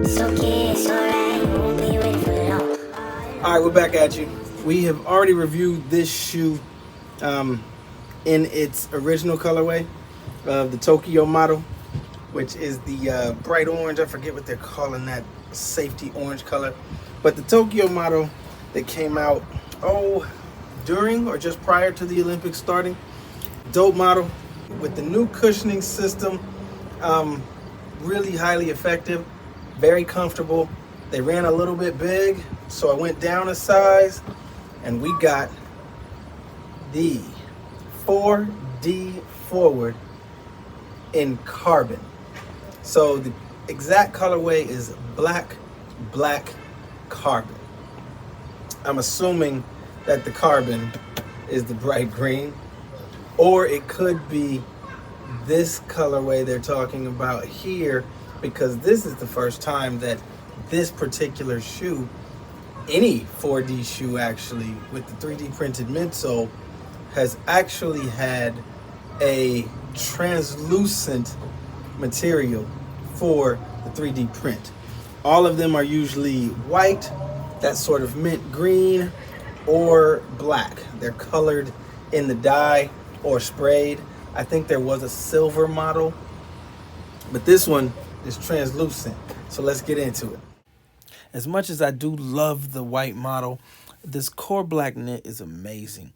Alright, we're back at you. We have already reviewed this shoe in its original colorway of the Tokyo model, which is the bright orange. I forget what they're calling that safety orange color. But the Tokyo model that came out, during or just prior to the Olympics starting. Dope model with the new cushioning system. Really highly effective, very comfortable. They ran a little bit big, so I went down a size, and we got the 4D forward in carbon. So the exact colorway is black carbon. I'm assuming that the carbon is the bright green, or it could be this colorway they're talking about here, because this is the first time that this particular shoe, any 4D shoe actually, with the 3D printed midsole, has actually had a translucent material for the 3D print. All of them are usually white, that sort of mint green, or black. They're colored in the dye or sprayed. I think there was a silver model, but this one is translucent. So let's get into it. As much as I do love the white model, this core black knit is amazing.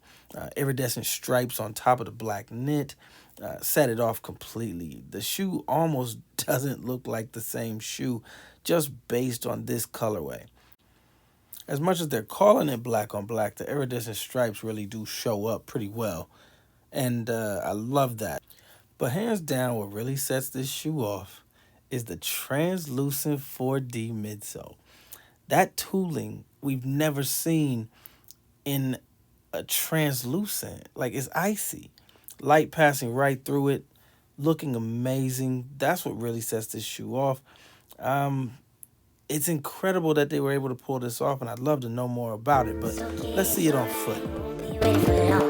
Iridescent stripes on top of the black knit set it off completely. The shoe almost doesn't look like the same shoe just based on this colorway. As much as they're calling it black on black, the iridescent stripes really do show up pretty well. And I love that. But hands down, what really sets this shoe off is the translucent 4D midsole. That tooling we've never seen in a translucent. Like, it's icy. Light passing right through it, looking amazing. That's what really sets this shoe off. It's incredible that they were able to pull this off, and I'd love to know more about it, but let's see it on foot.